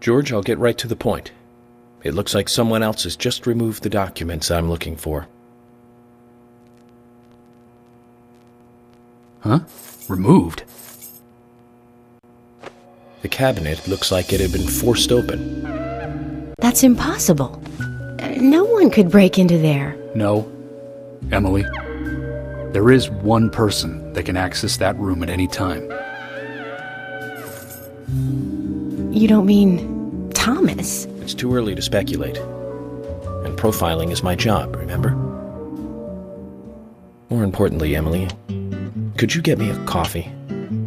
George, I'll get right to the point. It looks like someone else has just removed the documents I'm looking for. Huh? Removed? The cabinet looks like it had been forced open. That's impossible. No one could break into there. No. Emily, there is one person that can access that room at any time. You don't mean Thomas? It's too early to speculate. And profiling is my job, remember? More importantly, Emily, could you get me a coffee?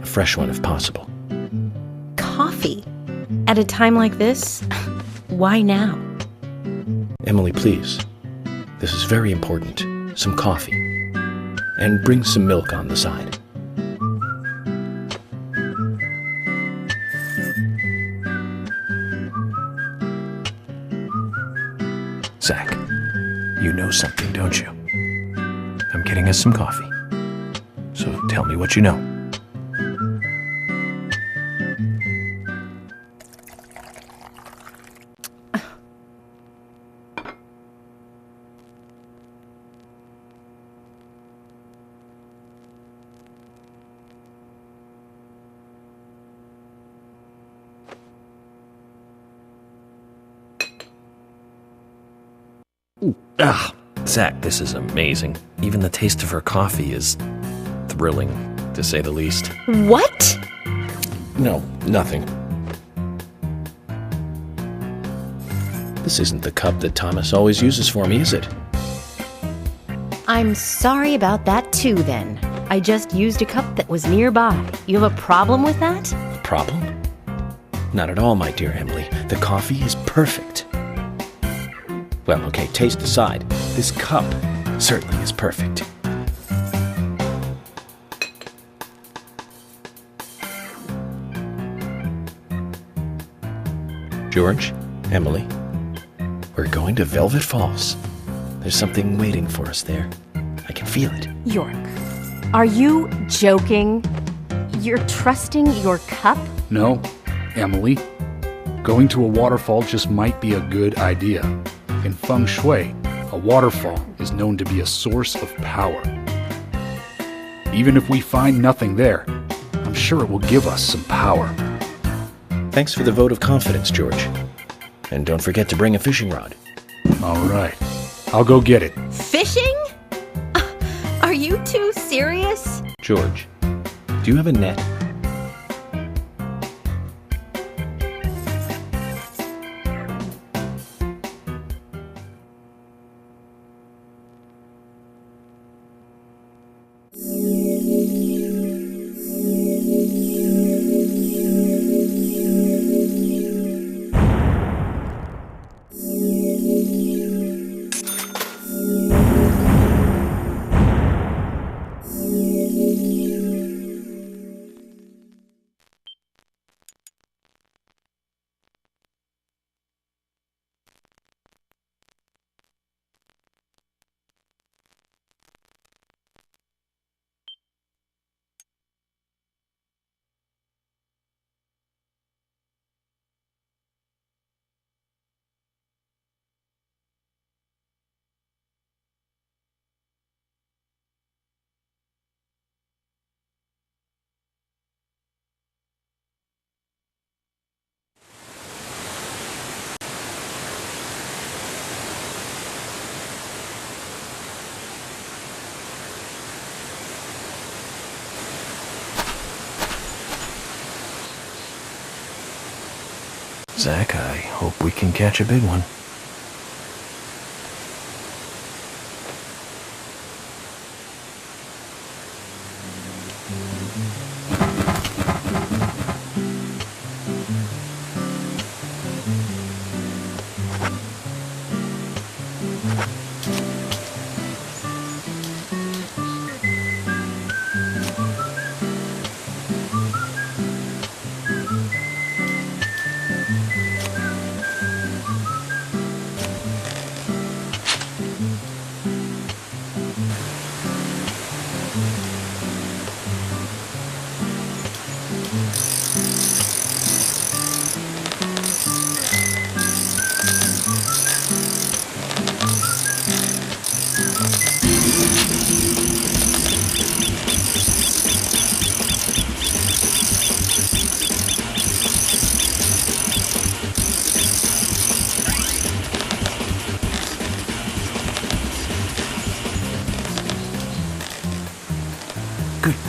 A fresh one if possible. Coffee? At a time like this? Why now? Emily, please. This is very important. Some coffee. And bring some milk on the side. Zach, you know something, don't you? I'm getting us some coffee. So tell me what you know. Zach, this is amazing. Even the taste of her coffee is thrilling, to say the least. What? No, nothing. This isn't the cup that Thomas always uses for me, is it? I'm sorry about that too, then. I just used a cup that was nearby. You have a problem with that? A problem? Not at all, my dear Emily. The coffee is perfect. Well, okay, taste aside, this cup certainly is perfect. George, Emily, we're going to Velvet Falls. There's something waiting for us there. I can feel it. York, are you joking? You're trusting your cup? No, Emily. Going to a waterfall just might be a good idea. In feng shui, a waterfall is known to be a source of power. Even if we find nothing there, I'm sure it will give us some power. Thanks for the vote of confidence, George. And don't forget to bring a fishing rod. All right. I'll go get it. Fishing? Are you too serious? George, do you have a net? Zach, I hope we can catch a big one.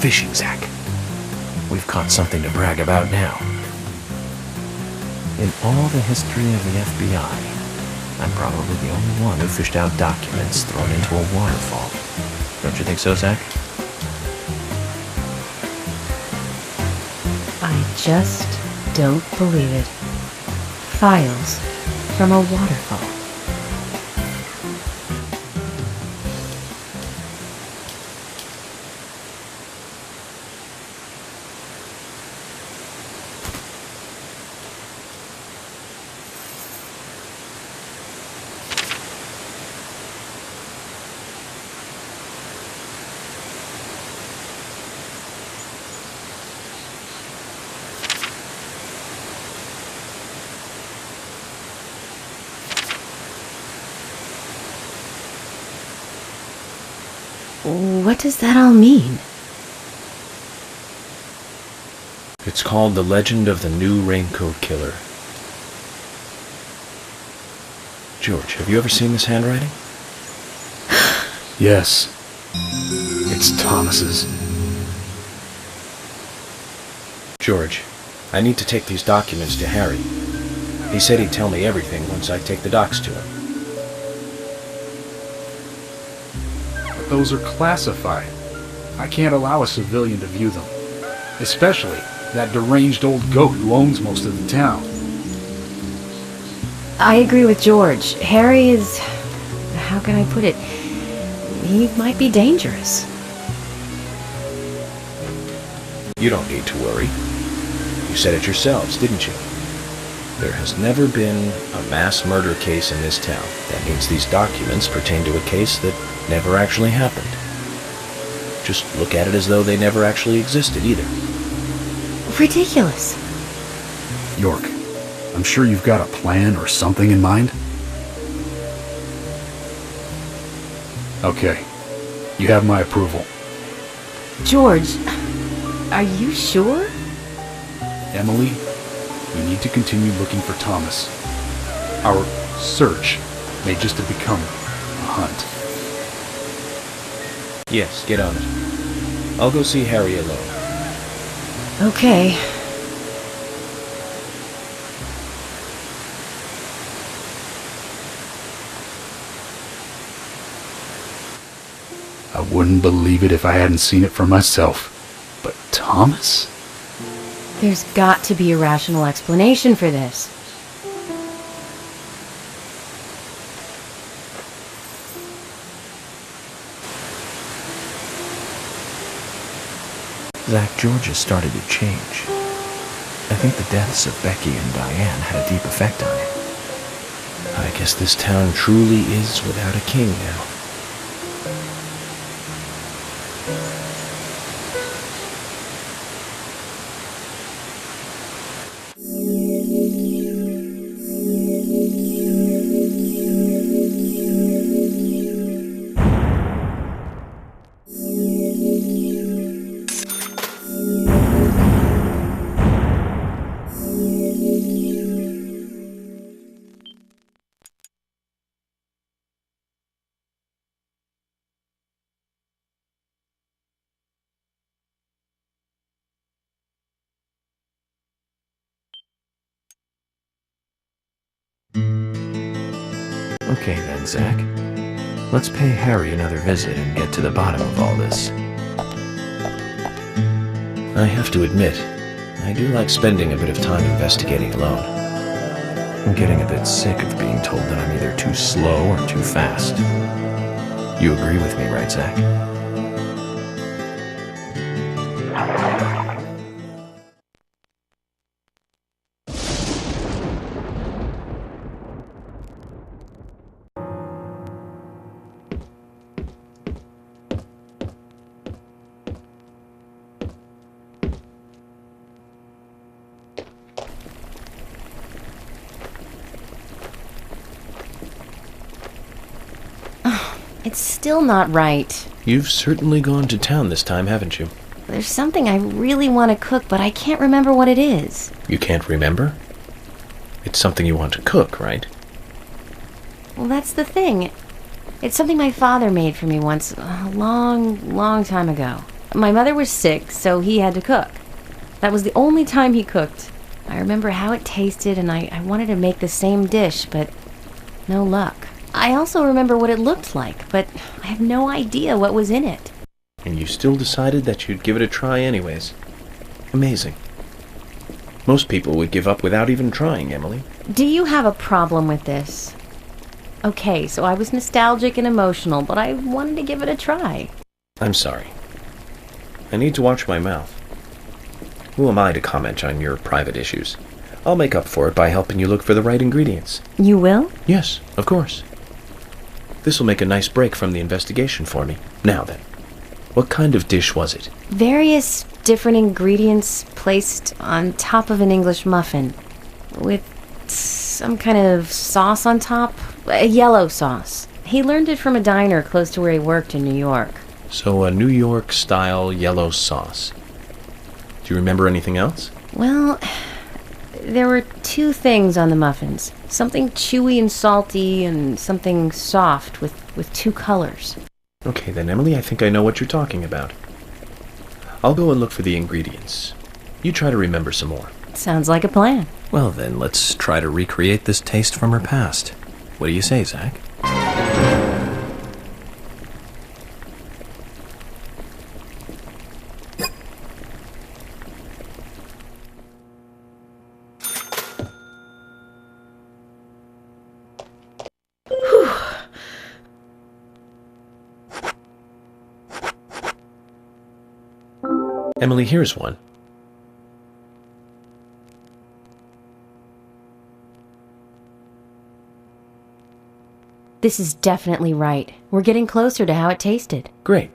fishing, Zach. We've caught something to brag about now. In all the history of the FBI, I'm probably the only one who fished out documents thrown into a waterfall. Don't you think so, Zach? I just don't believe it. Files from a waterfall. What does that all mean? It's called The Legend of the New Raincoat Killer. George, have you ever seen this handwriting? Yes. It's Thomas's. George, I need to take these documents to Harry. He said he'd tell me everything once I take the docs to him. Those are classified. I can't allow a civilian to view them. Especially that deranged old goat who owns most of the town. I agree with George. Harry is... how can I put it? He might be dangerous. You don't need to worry. You said it yourselves, didn't you? There has never been a mass murder case in this town. That means these documents pertain to a case that never actually happened. Just look at it as though they never actually existed either. Ridiculous. York, I'm sure you've got a plan or something in mind. Okay, you have my approval. George, are you sure? Emily, we need to continue looking for Thomas. Our search may just have become a hunt. Yes, get on it. I'll go see Harry alone. Okay. I wouldn't believe it if I hadn't seen it for myself. But Thomas? There's got to be a rational explanation for this. Zach, George has started to change. I think the deaths of Becky and Diane had a deep effect on him. I guess this town truly is without a king now. Okay then, Zach. Let's pay Harry another visit and get to the bottom of all this. I have to admit, I do like spending a bit of time investigating alone. I'm getting a bit sick of being told that I'm either too slow or too fast. You agree with me, right, Zach? It's still not right. You've certainly gone to town this time, haven't you? There's something I really want to cook, but I can't remember what it is. You can't remember? It's something you want to cook, right? Well, that's the thing. It's something my father made for me once, a long, long time ago. My mother was sick, so he had to cook. That was the only time he cooked. I remember how it tasted, and I wanted to make the same dish, but no luck. I also remember what it looked like, but I have no idea what was in it. And you still decided that you'd give it a try anyways. Amazing. Most people would give up without even trying, Emily. Do you have a problem with this? Okay, so I was nostalgic and emotional, but I wanted to give it a try. I'm sorry. I need to watch my mouth. Who am I to comment on your private issues? I'll make up for it by helping you look for the right ingredients. You will? Yes, of course. This will make a nice break from the investigation for me. Now then, what kind of dish was it? Various different ingredients placed on top of an English muffin, with some kind of sauce on top, a yellow sauce. He learned it from a diner close to where he worked in New York. So a New York-style yellow sauce. Do you remember anything else? Well, there were two things on the muffins. Something chewy and salty, and something soft with two colors. Okay then, Emily, I think I know what you're talking about. I'll go and look for the ingredients. You try to remember some more. Sounds like a plan. Well then, let's try to recreate this taste from her past. What do you say, Zach? Emily, here's one. This is definitely right. We're getting closer to how it tasted. Great.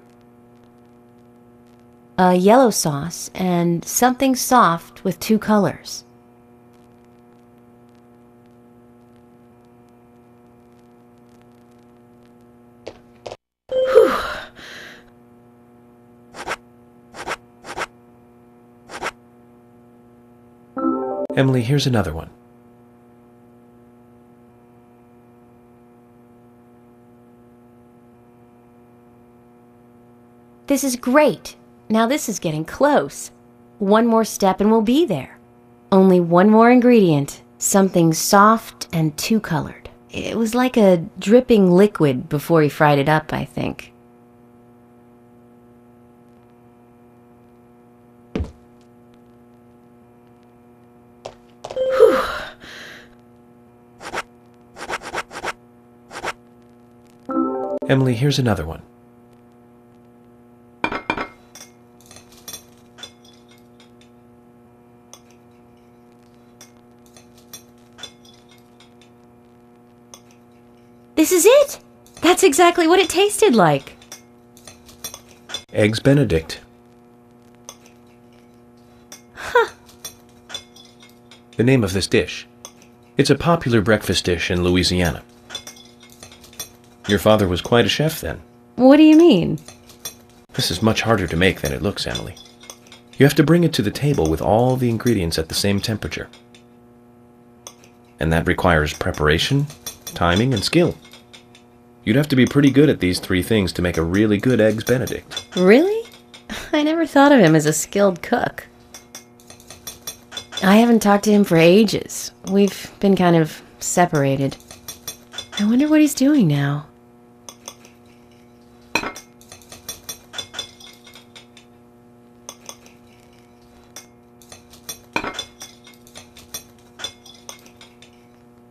A yellow sauce and something soft with two colors. Emily, here's another one. This is great. Now this is getting close. One more step and we'll be there. Only one more ingredient. Something soft and two-colored. It was like a dripping liquid before he fried it up, I think. Emily, here's another one. This is it! That's exactly what it tasted like. Eggs Benedict. Huh. The name of this dish. It's a popular breakfast dish in Louisiana. Your father was quite a chef then. What do you mean? This is much harder to make than it looks, Emily. You have to bring it to the table with all the ingredients at the same temperature. And that requires preparation, timing, and skill. You'd have to be pretty good at these three things to make a really good Eggs Benedict. Really? I never thought of him as a skilled cook. I haven't talked to him for ages. We've been kind of separated. I wonder what he's doing now.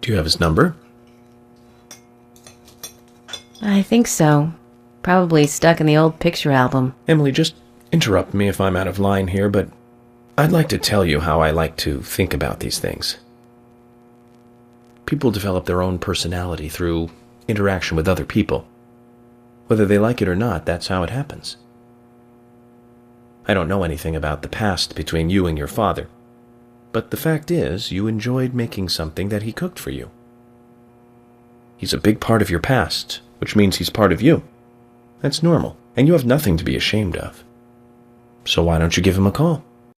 Do you have his number? I think so. Probably stuck in the old picture album. Emily, just interrupt me if I'm out of line here, but I'd like to tell you how I like to think about these things. People develop their own personality through interaction with other people. Whether they like it or not, that's how it happens. I don't know anything about the past between you and your father, but the fact is, you enjoyed making something that he cooked for you. He's a big part of your past, which means he's part of you. That's normal, and you have nothing to be ashamed of. So why don't you give him a call?